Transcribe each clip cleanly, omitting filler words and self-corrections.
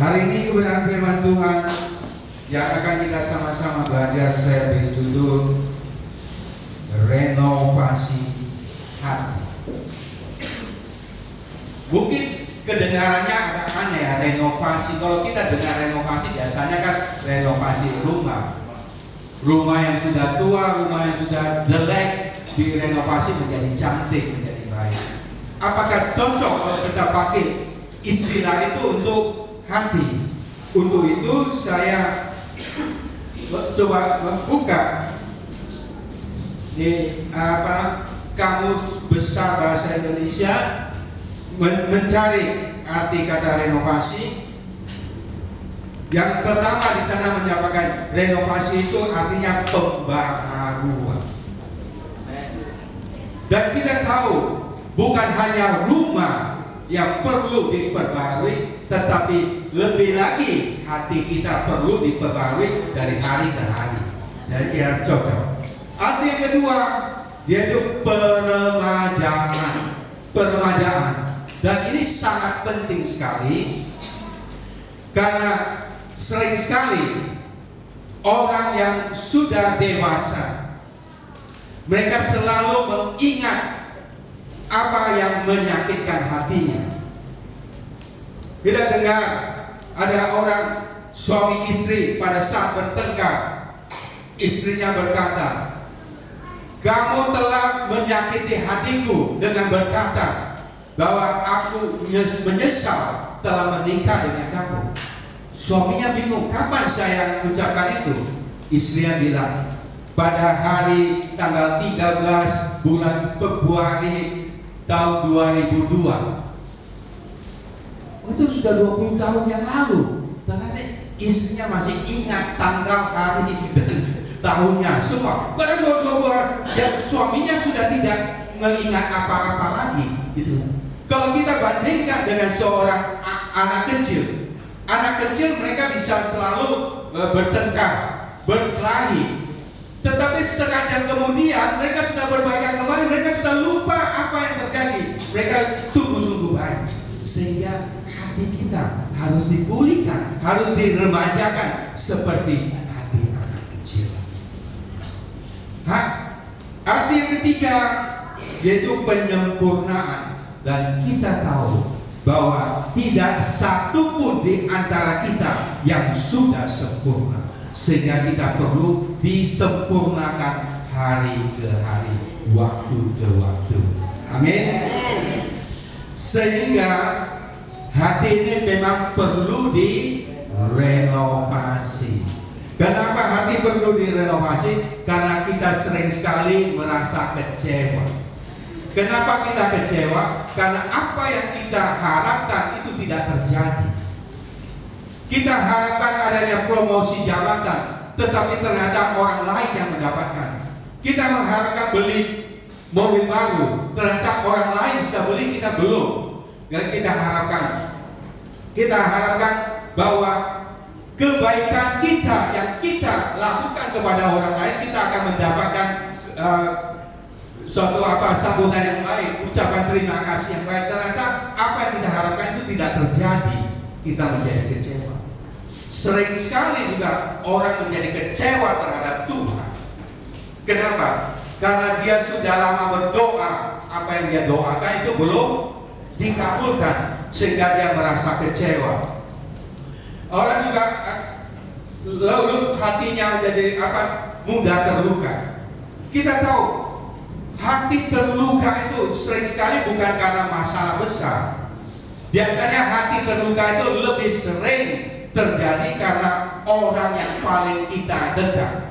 Hari ini kebenaran firman Tuhan yang akan kita sama-sama belajar, saya beri judul renovasi hati. Mungkin kedengarannya agak aneh ya, renovasi. Kalau kita dengar renovasi biasanya kan renovasi rumah yang sudah tua, rumah yang sudah jelek direnovasi menjadi cantik, menjadi baik. Apakah cocok kalau kita pakai istilah itu untuk hati? Untuk itu saya coba membuka di Kamus Besar Bahasa Indonesia, mencari arti kata renovasi. Yang pertama di sana menyampaikan renovasi itu artinya pembaharuan. Dan kita tahu bukan hanya rumah yang perlu diperbarui, tetapi lebih lagi hati kita perlu diperbarui dari hari ke hari. Jadi kira cocok. Arti yang kedua yaitu peremajaan. Dan ini sangat penting sekali karena sering sekali orang yang sudah dewasa mereka selalu mengingat apa yang menyakitkan hatinya. Bila dengar ada orang suami istri pada saat bertengkar, istrinya berkata, "Kamu telah menyakiti hatiku dengan berkata bahwa aku menyesal telah menikah dengan kamu." Suaminya bingung, kapan saya ucapkan itu? Istrinya bilang, pada hari tanggal 13 bulan Februari tahun 2002. Itu sudah 20 tahun yang lalu. Ternyata istrinya masih ingat tanggal, hari, dan tahunnya semua. Karena 22 dan suaminya sudah tidak mengingat apa-apa lagi. Gitu. Kalau kita bandingkan dengan seorang anak kecil mereka bisa selalu bertengkar, berkelahi. Tetapi setengah jam kemudian mereka sudah berbaikan kembali, mereka sudah lupa apa yang terjadi. Mereka sungguh-sungguh baik. Sehingga hati kita harus dipulihkan, harus diremajakan seperti hati anak kecil. Arti yang ketiga yaitu penyempurnaan. Dan kita tahu bahwa tidak satu pun di antara kita yang sudah sempurna, sehingga kita perlu disempurnakan hari ke hari, waktu ke waktu. Amin. Sehingga hati ini memang perlu direnovasi. Kenapa hati perlu direnovasi? Karena kita sering sekali merasa kecewa. Kenapa kita kecewa? Karena apa yang kita harapkan itu tidak terjadi. Kita harapkan adanya promosi jabatan, tetapi ternyata orang lain yang mendapatkan. Kita mengharapkan beli mobil baru, ternyata orang lain sudah beli, kita belum. Dan kita harapkan bahwa kebaikan kita yang kita lakukan kepada orang lain, kita akan mendapatkan suatu sambutan yang baik, ucapan terima kasih yang baik. Ternyata apa yang kita harapkan itu tidak terjadi, kita menjadi kecewa. Sering sekali juga orang menjadi kecewa terhadap Tuhan. Kenapa? Karena dia sudah lama berdoa, apa yang dia doakan itu belum dikabulkan, sehingga dia merasa kecewa. Orang juga lalu hatinya menjadi mudah terluka. Kita tahu hati terluka itu sering sekali bukan karena masalah besar. Biasanya hati terluka itu lebih sering terjadi karena orang yang paling kita dekat.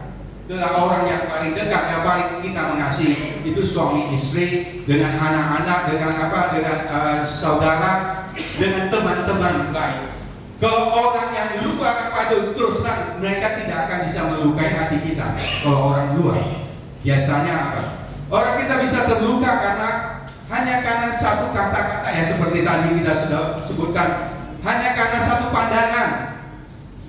Orang yang paling dekat, yang paling kita mengasihi, itu suami istri, dengan anak-anak, dengan saudara, dengan teman-teman baik. Kalau orang yang luar itu terus terang mereka tidak akan bisa melukai hati kita. Kalau orang luar biasanya orang kita bisa terluka hanya karena satu kata-kata, ya seperti tadi kita sudah sebutkan, hanya karena satu pandangan.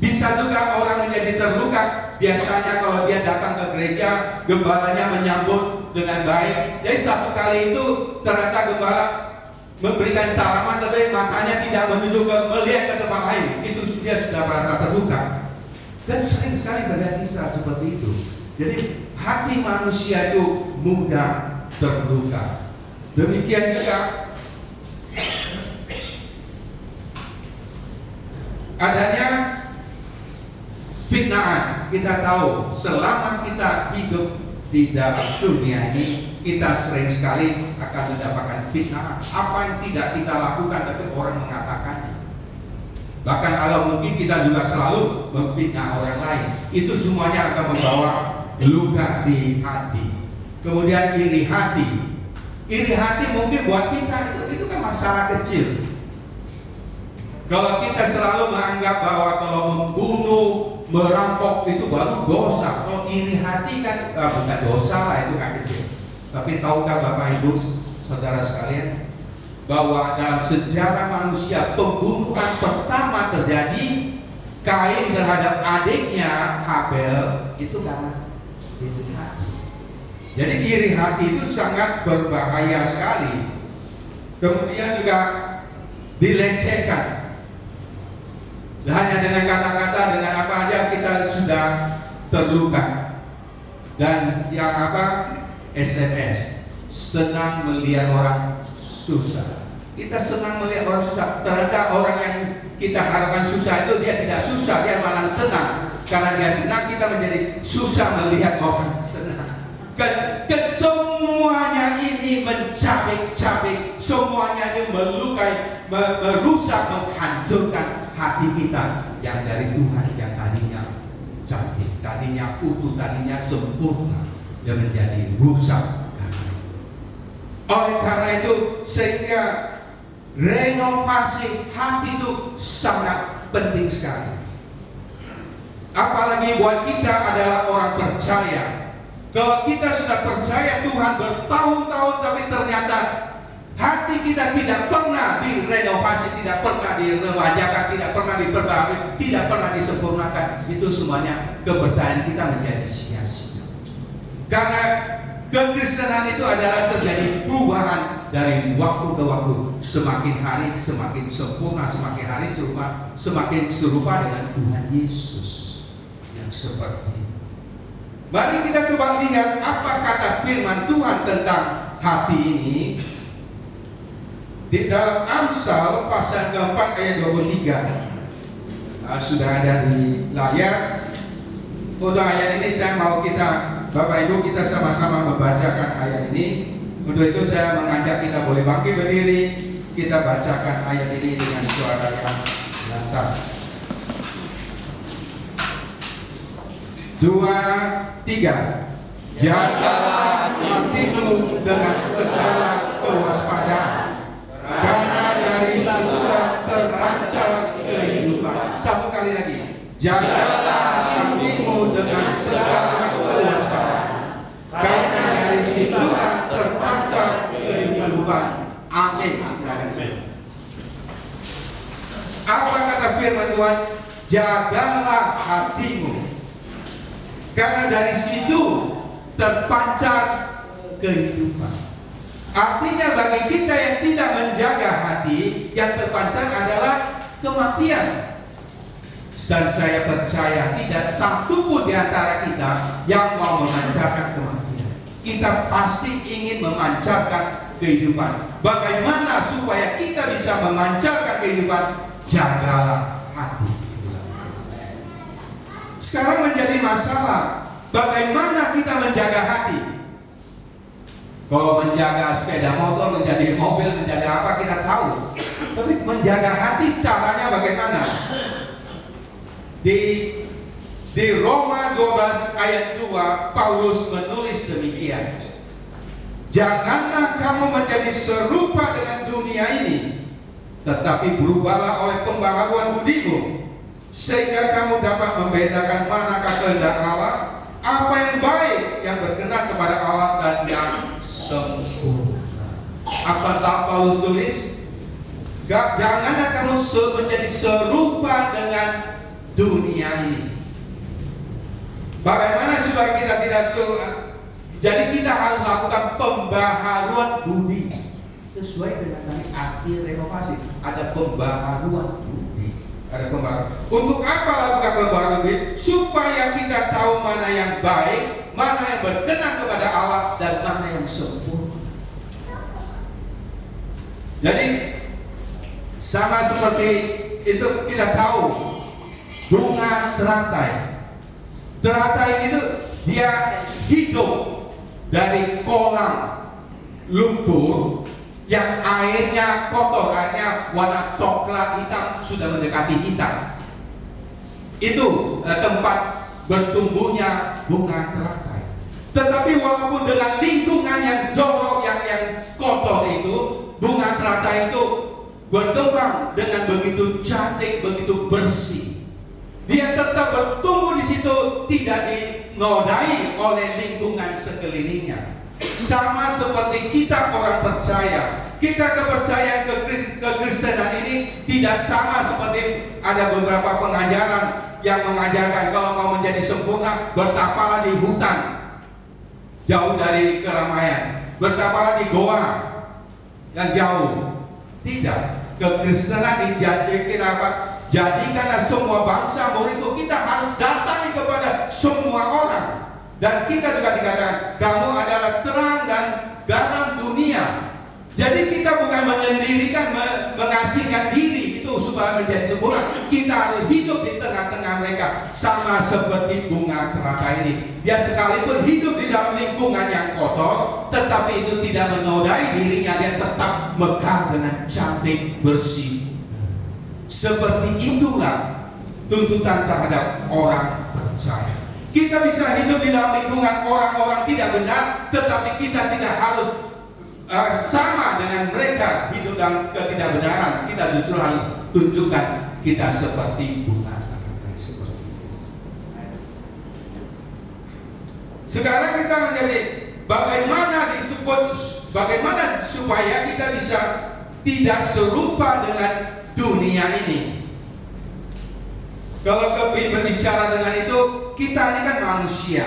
Bisa juga orang menjadi terluka biasanya kalau dia datang ke gereja, gembalanya menyambut dengan baik. Jadi satu kali itu ternyata gembala memberikan salaman, tapi matanya tidak menuju ke melihat ke tempat lain. Itu dia sudah merasa terluka. Dan sering sekali terjadi seperti itu. Jadi hati manusia itu mudah terluka. Demikian juga adanya fitnah. Kita tahu selama kita hidup di dalam dunia ini, kita sering sekali akan mendapatkan fitnah. Apa yang tidak kita lakukan tapi orang mengatakan. Bahkan kalau mungkin kita juga selalu memfitnah orang lain. Itu semuanya akan membawa luka di hati. Kemudian iri hati. Iri hati mungkin buat kita itu kan masalah kecil. Kalau kita selalu menganggap bahwa kalau membunuh, merampok itu baru dosa. Kalau iri hati kan bukan dosa lah, itu kan kecil. Tapi tahukah Bapak Ibu Saudara sekalian, bahwa dalam sejarah manusia pembunuhan pertama terjadi Kain terhadap adiknya Habel itu karena iri hati. Jadi iri hati itu sangat berbahaya sekali. Kemudian juga dilecehkan. Hanya dengan kata-kata, dengan apa aja kita sudah terluka. Dan yang apa? SMS, senang melihat orang susah. Kita senang melihat orang susah. Ternyata orang yang kita harapkan susah itu dia tidak susah, dia malah senang. Karena dia senang, kita menjadi susah melihat orang senang. Semuanya ini mencabik-cabik, semuanya ini melukai, merusak, menghancurkan hati kita yang dari Tuhan, yang tadinya cantik, tadinya utuh, tadinya sempurna, dia menjadi rusak. Oleh karena itu, sehingga renovasi hati itu sangat penting sekali. Apalagi buat kita adalah orang percaya. Kalau kita sudah percaya Tuhan bertahun-tahun, tapi ternyata hati kita tidak pernah direnovasi, tidak pernah diremajakan, tidak pernah diperbaharui, tidak pernah disempurnakan, itu semuanya kepercayaan kita menjadi sia-sia. Karena kekristenan itu adalah terjadi perubahan dari waktu ke waktu. Semakin hari semakin sempurna, semakin hari semakin serupa dengan Tuhan Yesus yang seperti ini. Mari kita coba lihat apa kata firman Tuhan tentang hati ini. Di dalam Amsal pasal keempat ayat 23. Sudah ada di layar. Untuk ayat ini saya mau kita, Bapak Ibu, kita sama-sama membacakan ayat ini. Untuk itu saya mengajak kita boleh bangkit berdiri. Kita bacakan ayat ini dengan suara yang lantang. 2, 3. Jagalah hatimu dengan segala kewaspadaan, karena dari situlah terpancar kehidupan. Satu kali lagi. Jagalah hatimu dengan segala kewaspadaan, karena dari situlah terpancar kehidupan. Amin. Apa kata firman Tuhan? Jagalah hatimu, karena dari situ terpancar kehidupan. Artinya bagi kita yang tidak menjaga hati, yang terpancar adalah kematian. Dan saya percaya tidak satu pun di antara kita yang mau memancarkan kematian. Kita pasti ingin memancarkan kehidupan. Bagaimana supaya kita bisa memancarkan kehidupan? Jagalah hati. Sekarang menjadi masalah, bagaimana kita menjaga hati? Kalau menjaga sepeda motor, menjadi mobil, menjadi apa kita tahu. Tapi menjaga hati caranya bagaimana? Di Roma 12 ayat 2 Paulus menulis demikian. Janganlah kamu menjadi serupa dengan dunia ini, tetapi berubahlah oleh pembaharuan budimu, sehingga kamu dapat membedakan manakah kehendak Allah, apa yang baik, yang berkenan kepada Allah, dan yang sempurna. Apa tak Paulus tulis? Janganlah kamu menjadi serupa dengan dunia ini. Bagaimana supaya kita tidak serupa? Jadi kita harus lakukan pembaharuan budi sesuai dengan arti renovasi. Ada pembaharuan budi. Ada pembaharuan. Untuk apa lakukan pembaharuan ini? Supaya kita tahu mana yang baik, mana yang berkenan kepada Allah, dan mana yang sempurna. Jadi sama seperti itu, kita tahu bunga teratai. Teratai itu dia hidup dari kolam lumpur yang airnya kotor, airnya warna coklat hitam, sudah mendekati hitam. Itu tempat bertumbuhnya bunga teratai. Tetapi walaupun dengan lingkungan yang jorok, yang kotor itu, bunga teratai itu berkembang dengan begitu cantik, begitu bersih. Dia tetap bertumbuh di situ, tidak dinodai oleh lingkungan sekelilingnya. Sama seperti kita orang percaya, kita kepercayaan kekristenan ini tidak sama seperti ada beberapa pengajaran yang mengajarkan kalau mau menjadi sempurna, bertapalah di hutan, jauh dari keramaian, bertapalah di goa yang jauh. Tidak, kekristenan dijadikan apa? Jadikanlah semua bangsa muridku. Kita harus datangi kepada semua orang. Dan kita juga dikatakan, kamu adalah terang dan garam dunia. Jadi kita bukan menyendirikan, mengasingkan diri itu supaya menjadi sempurna. Kita harus hidup di tengah-tengah mereka, sama seperti bunga teratai ini. Dia sekalipun hidup di dalam lingkungan yang kotor, tetapi itu tidak menodai dirinya. Dia tetap mekar dengan cantik, bersih. Seperti itulah tuntutan terhadap orang percaya. Kita bisa hidup di dalam lingkungan orang-orang tidak benar, tetapi kita tidak harus sama dengan mereka hidup dalam ketidakbenaran. Kita justru harus tunjukkan kita seperti bunga teratai seperti itu. Sekarang kita menjadi bagaimana supaya kita bisa tidak serupa dengan dunia ini. Kalau berbicara dengan itu, kita ini kan manusia.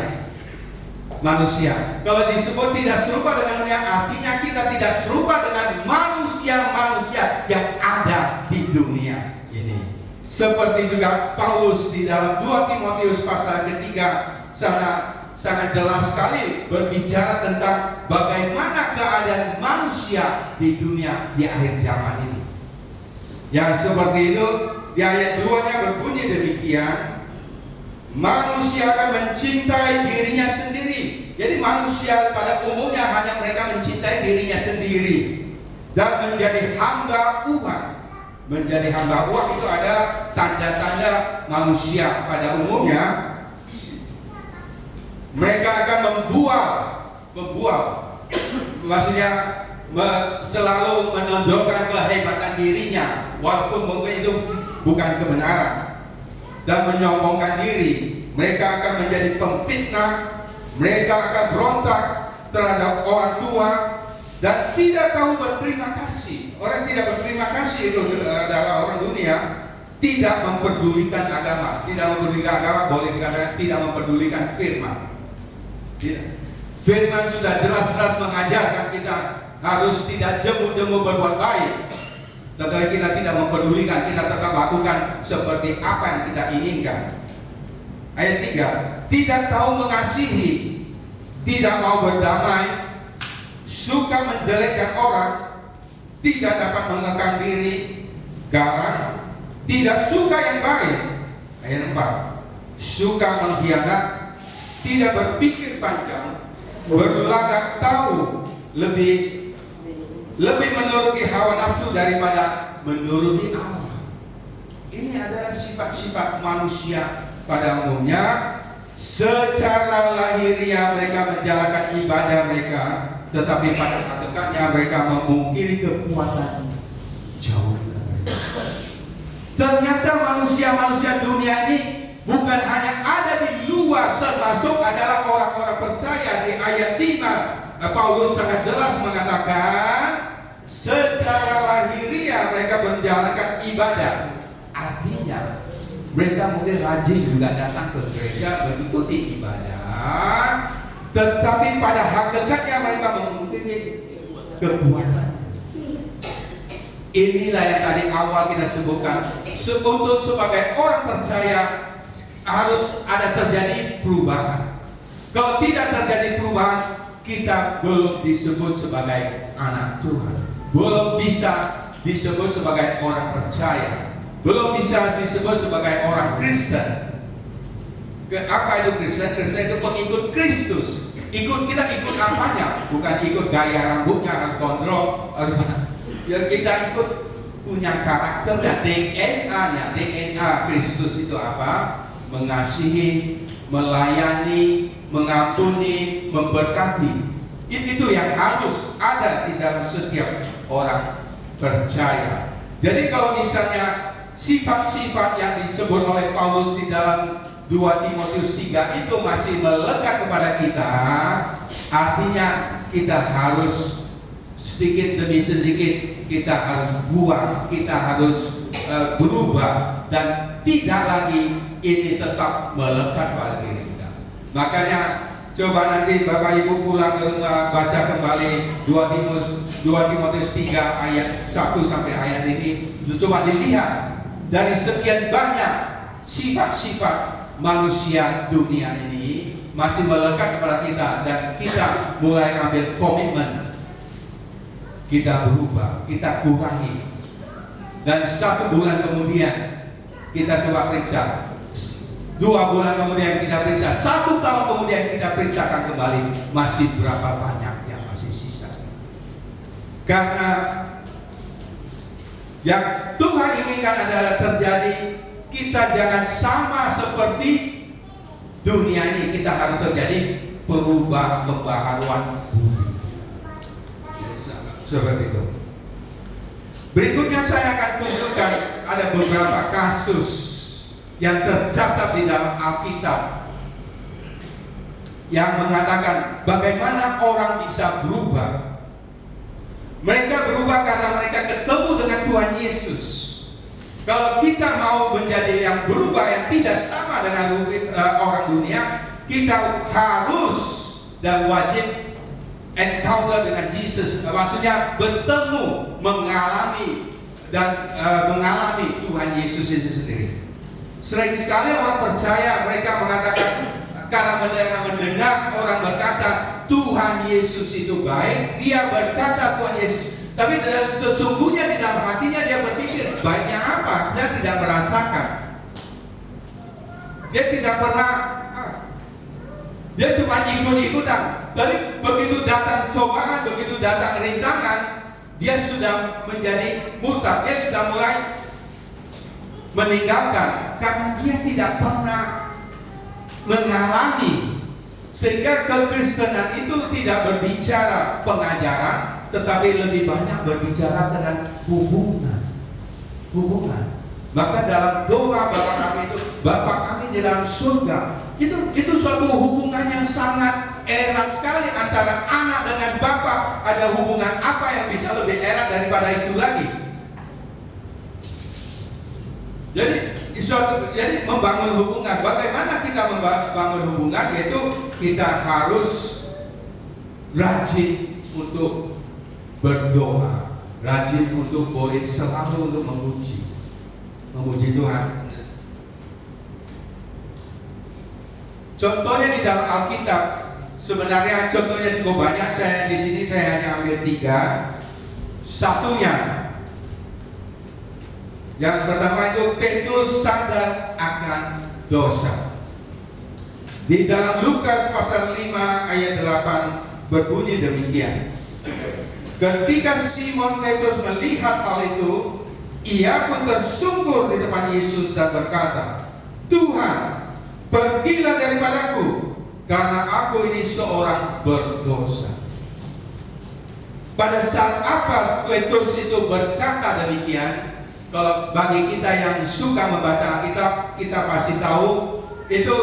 Kalau disebut tidak serupa dengan dunia, artinya kita tidak serupa dengan manusia-manusia yang ada di dunia ini. Seperti juga Paulus di dalam 2 Timotius pasal 3 sangat jelas sekali berbicara tentang bagaimana keadaan manusia di dunia di akhir zaman ini. Yang seperti itu, di ayat 2-nya berbunyi demikian, manusia akan mencintai dirinya sendiri. Jadi manusia pada umumnya hanya mereka mencintai dirinya sendiri dan menjadi hamba uang. Menjadi hamba uang itu ada tanda-tanda manusia pada umumnya. Mereka akan membual, maksudnya selalu menonjolkan kehebatan dirinya, walaupun mungkin itu bukan kebenaran, dan menyombongkan diri. Mereka akan menjadi pemfitnah, mereka akan berontak terhadap orang tua dan tidak tahu berterima kasih. Orang tidak berterima kasih itu adalah orang dunia, tidak memperdulikan agama. Tidak memperdulikan agama, boleh dikatakan tidak memperdulikan firman. Firman sudah jelas-jelas mengajarkan kita harus tidak jemu-jemu berbuat baik. Tetapi kita tidak memperdulikan, kita tetap lakukan seperti apa yang kita inginkan. Ayat 3, tidak tahu mengasihi, tidak mau berdamai, suka menjelekkan orang, tidak dapat mengekang diri, garang, tidak suka yang baik. Ayat 4, suka mengkhianat, tidak berpikir panjang, berlagak tahu, lebih menuruti hawa nafsu daripada menuruti Allah. Ini adalah sifat-sifat manusia pada umumnya. Secara lahiriah mereka menjalankan ibadah mereka, tetapi pada hakikatnya mereka memungkiri kekuatan jauh dari mereka. Ternyata manusia-manusia dunia ini bukan hanya ada di luar, termasuk adalah orang-orang percaya. Di ayat 5 Paulus sangat jelas mengatakan secara lahiriah mereka menjalankan ibadah. Artinya mereka mungkin rajin juga datang ke gereja mengikuti ibadah, tetapi pada hakikatnya mereka memungkiri kekuatan. Inilah yang tadi awal kita sebutkan. Untuk sebagai orang percaya harus ada terjadi perubahan. Kalau tidak terjadi perubahan, kita belum disebut sebagai anak Tuhan, belum bisa disebut sebagai orang percaya, belum bisa disebut sebagai orang Kristen. Apa itu Kristen? Kristen itu pengikut Kristus. Kita ikut apanya? Bukan ikut gaya rambutnya atau gondrong. Yang kita ikut punya karakter dan DNA-nya. DNA Kristus itu apa? Mengasihi, melayani, mengampuni, memberkati. Itu yang harus ada di dalam setiap orang percaya. Jadi kalau misalnya sifat-sifat yang disebut oleh Paulus di dalam 2 Timotius 3 itu masih melekat kepada kita, artinya kita harus sedikit demi sedikit kita harus buang, kita harus berubah, dan tidak lagi ini tetap melekat pada diri kita. Makanya coba nanti Bapak Ibu pulang ke rumah, baca kembali 2 Timotius 3 ayat 1 sampai ayat ini. Coba dilihat dari sekian banyak sifat-sifat manusia dunia ini masih melekat kepada kita, dan kita mulai ambil komitmen, kita berubah, kita kurangi. Dan 1 bulan kemudian kita coba periksa, 2 bulan kemudian kita periksa, 1 tahun kemudian kita periksakan kembali, masih berapa banyak yang masih sisa. Karena yang Tuhan inginkan adalah terjadi, kita jangan sama seperti dunia ini. Kita harus terjadi pembaharuan budi. Seperti itu. Berikutnya saya akan tunjukkan ada beberapa kasus yang tercatat di dalam Alkitab yang mengatakan bagaimana orang bisa berubah. Mereka berubah karena mereka ketemu dengan Tuhan Yesus. Kalau kita mau menjadi yang berubah, yang tidak sama dengan orang dunia, kita harus dan wajib encounter dengan Yesus. Maksudnya bertemu, mengalami Tuhan Yesus itu sendiri. Sering sekali orang percaya, mereka mengatakan, karena mendengar orang berkata Tuhan Yesus itu baik, dia berkata Tuhan Yesus. Tapi sesungguhnya di dalam hatinya dia berpikir, baiknya apa? Saya tidak merasakan. Dia tidak pernah, dia cuma ikut-ikutan. Tapi begitu datang cobaan, begitu datang rintangan, dia sudah menjadi murtad. Dia sudah mulai meninggalkan, karena dia tidak pernah mengalami. Sehingga kekristenan itu tidak berbicara pengajaran, tetapi lebih banyak berbicara dengan hubungan. Maka dalam doa Bapa kami itu, Bapa kami di dalam surga, itu suatu hubungan yang sangat erat sekali antara anak dengan Bapa. Ada hubungan apa yang bisa lebih erat daripada itu lagi? Jadi membangun hubungan. Bagaimana kita membangun hubungan? Yaitu kita harus rajin untuk berdoa, rajin untuk boleh selalu untuk memuji Tuhan. Contohnya di dalam Alkitab, sebenarnya contohnya cukup banyak. Di sini saya hanya ambil 3. Satunya, yang pertama itu Petrus sadar akan dosa. Di dalam Lukas pasal 5 ayat 8 berbunyi demikian. Ketika Simon Petrus melihat hal itu, ia pun tersungkur di depan Yesus dan berkata, Tuhan, pergilah daripadaku, karena aku ini seorang berdosa. Pada saat apa Petrus itu berkata demikian? Kalau bagi kita yang suka membaca Alkitab, kita pasti tahu itu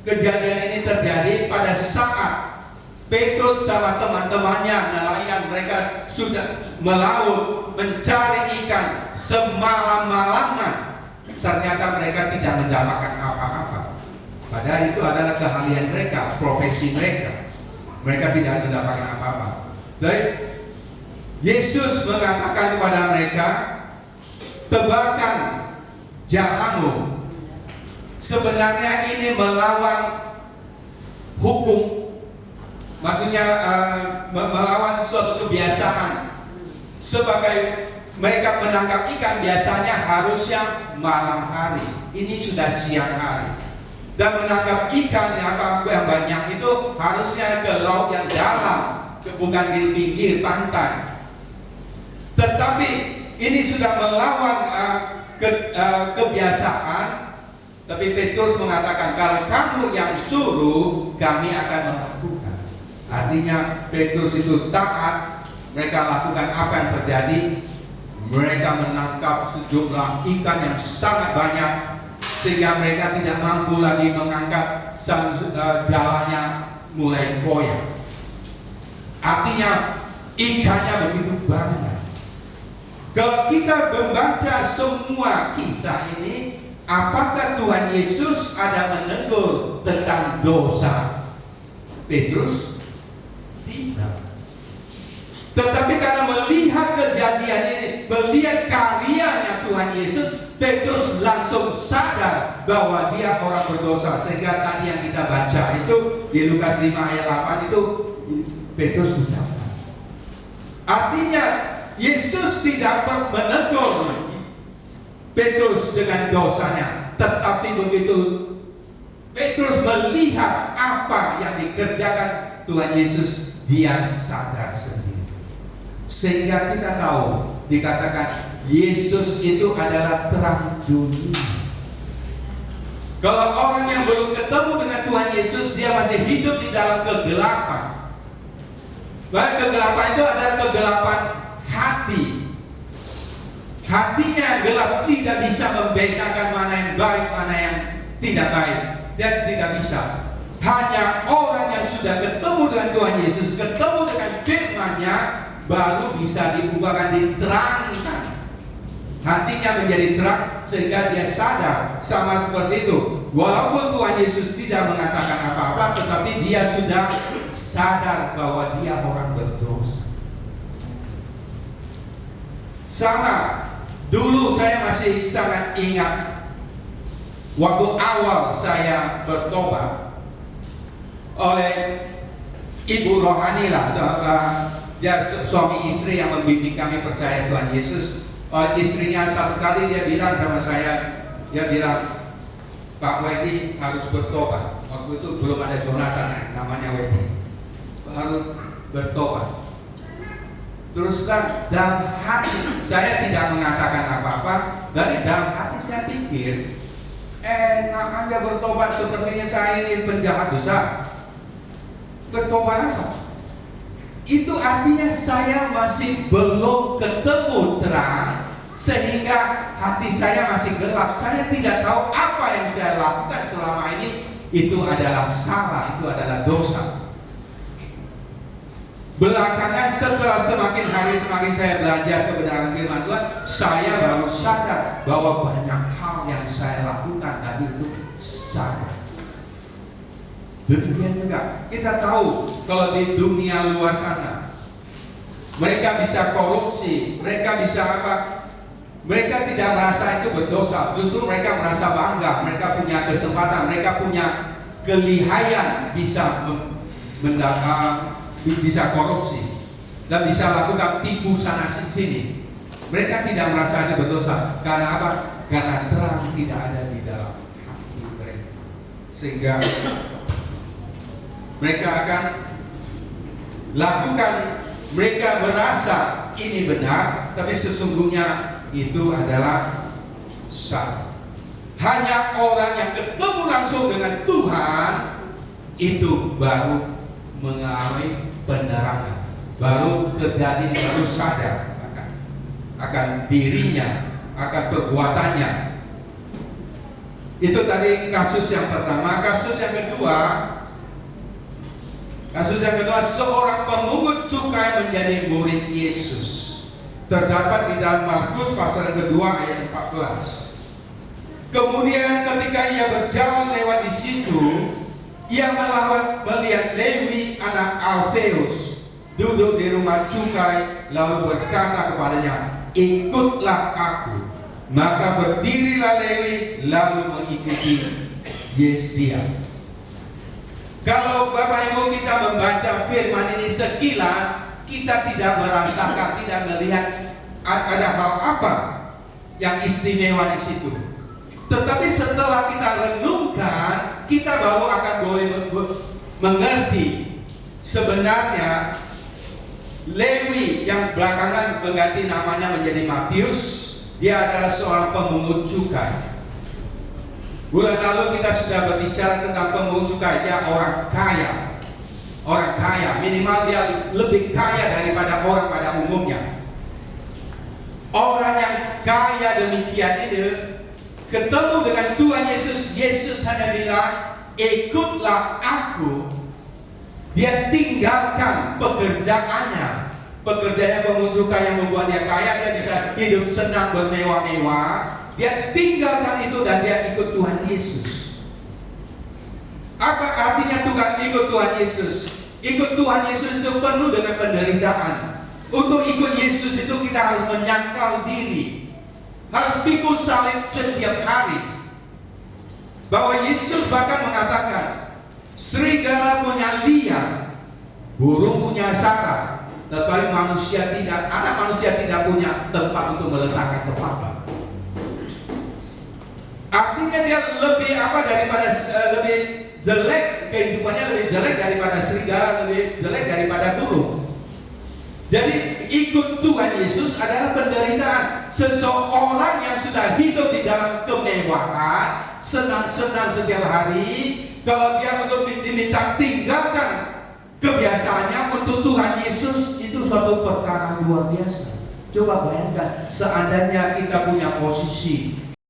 kejadian ini terjadi pada saat Petrus sama teman-temannya nelayan, mereka sudah melaut mencari ikan semalam-malaman. Ternyata mereka tidak mendapatkan apa-apa. Padahal itu adalah keahlian mereka, profesi mereka. Mereka tidak mendapatkan apa-apa. Yesus mengatakan kepada mereka, tebarkan jalanmu. Sebenarnya ini melawan hukum, maksudnya melawan suatu kebiasaan. Sebagai mereka menangkap ikan biasanya harusnya malam hari, ini sudah siang hari. Dan menangkap ikan yang banyak itu harusnya ke laut yang dalam, bukan di pinggir pantai. Tetapi ini sudah melawan kebiasaan. Tapi Petrus mengatakan, kalau kamu yang suruh, kami akan melakukan. Artinya Petrus itu taat. Mereka lakukan apa yang terjadi. Mereka menangkap sejumlah ikan yang sangat banyak, sehingga mereka tidak mampu lagi mengangkat jalannya mulai goyah. Artinya ikannya begitu banyak. Kalau kita membaca semua kisah ini, apakah Tuhan Yesus ada menegur tentang dosa Petrus? Tidak. Tetapi karena melihat kejadian ini, melihat karyanya Tuhan Yesus, Petrus langsung sadar bahwa dia orang berdosa. Sehingga tadi yang kita baca itu di Lukas 5 ayat 8 itu Petrus ucapkan. Artinya Yesus tidak menegur Petrus dengan dosanya, tetapi begitu Petrus melihat apa yang dikerjakan Tuhan Yesus, dia sadar sendiri. Sehingga kita tahu, dikatakan Yesus itu adalah terang dunia. Kalau orang yang belum ketemu dengan Tuhan Yesus, dia masih hidup di dalam kegelapan. Bahkan kegelapan itu adalah kegelapan hati. Hatinya gelap, tidak bisa membedakan mana yang baik, mana yang tidak baik, dan tidak bisa. Hanya orang yang sudah ketemu dengan Tuhan Yesus, ketemu dengan firman-Nya, baru bisa diubahkan, diterangkan. Hatinya menjadi terang sehingga dia sadar. Sama seperti itu, walaupun Tuhan Yesus tidak mengatakan apa-apa, tetapi dia sudah sadar bahwa dia orang berdosa. Sama, dulu saya masih sangat ingat waktu awal saya bertobat oleh ibu rohani lah, dia suami istri yang membimbing kami percaya Tuhan Yesus. Istrinya satu kali dia bilang sama saya, dia bilang, Pak Wedi harus bertobat. Waktu itu belum ada Jonathan, namanya Wedi, harus bertobat. Terus kan dalam hati saya tidak mengatakan apa-apa, dari dalam hati saya pikir, enak aja bertobat, sepertinya saya ini penjahat besar. Bertobat apa? Itu artinya saya masih belum ketemu terang, sehingga hati saya masih gelap. Saya tidak tahu apa yang saya lakukan selama ini itu adalah salah, itu adalah dosa. Belakangan setelah semakin hari semakin saya belajar kebenaran firman Tuhan, saya baru sadar bahwa banyak hal yang saya lakukan tadi itu salah. Demikian juga kita tahu kalau di dunia luar sana mereka bisa korupsi, mereka bisa apa? Mereka tidak merasa itu berdosa, justru mereka merasa bangga, mereka punya kesempatan, mereka punya kelihayan bisa bisa korupsi dan bisa lakukan tipu sana sini. Mereka tidak merasa itu berdosa. Karena apa? Karena terang tidak ada di dalam hati mereka, sehingga mereka akan lakukan, mereka merasa ini benar, tapi sesungguhnya itu adalah salah. Hanya orang yang ketemu langsung dengan Tuhan itu baru mengalami penerangan, baru terjadi, baru sadar akan dirinya, akan perbuatannya. Itu tadi kasus yang pertama. Kasus yang kedua, seorang pemungut cukai menjadi murid Yesus. Terdapat di dalam Markus pasal kedua ayat 14. Kemudian ketika ia berjalan lewat di situ, ia melihat Lewi anak Alfeus duduk di rumah cukai, lalu berkata kepadanya, ikutlah aku. Maka berdirilah Lewi lalu mengikuti dia. Kalau Bapak Ibu kita membaca firman ini sekilas, kita tidak merasakan, tidak melihat ada hal apa yang istimewa di situ. Tetapi setelah kita renungkan, kita baru akan boleh mengerti sebenarnya Lewi yang belakangan mengganti namanya menjadi Matius, dia adalah seorang pemungut cukai. Bulan lalu kita sudah berbicara tentang pemungut cukai. Dia orang kaya, minimal dia lebih kaya daripada orang pada umumnya. Orang yang kaya demikian itu ketemu dengan Tuhan Yesus. Yesus hanya bilang, ikutlah aku. Dia tinggalkan pekerjaannya pemungut cukai yang membuat dia kaya, dia bisa hidup senang bermewah-mewah. Dia tinggalkan itu dan dia ikut Tuhan Yesus. Apa artinya ikut Tuhan Yesus? Ikut Tuhan Yesus itu penuh dengan penderitaan. Untuk ikut Yesus itu kita harus menyangkal diri, harus pikul salib setiap hari. Bahwa Yesus bahkan mengatakan, serigala punya liang, burung punya sarang, tetapi anak manusia tidak punya tempat untuk meletakkan kepala. Artinya dia lebih lebih jelek, kehidupannya lebih jelek daripada serigala, lebih jelek daripada burung. Jadi ikut Tuhan Yesus adalah penderitaan. Seseorang yang sudah hidup di dalam kemewahan, senang-senang setiap hari, kalau dia untuk diminta tinggalkan kebiasaannya untuk Tuhan Yesus, itu suatu perkara luar biasa. Coba bayangkan, seandainya kita punya posisi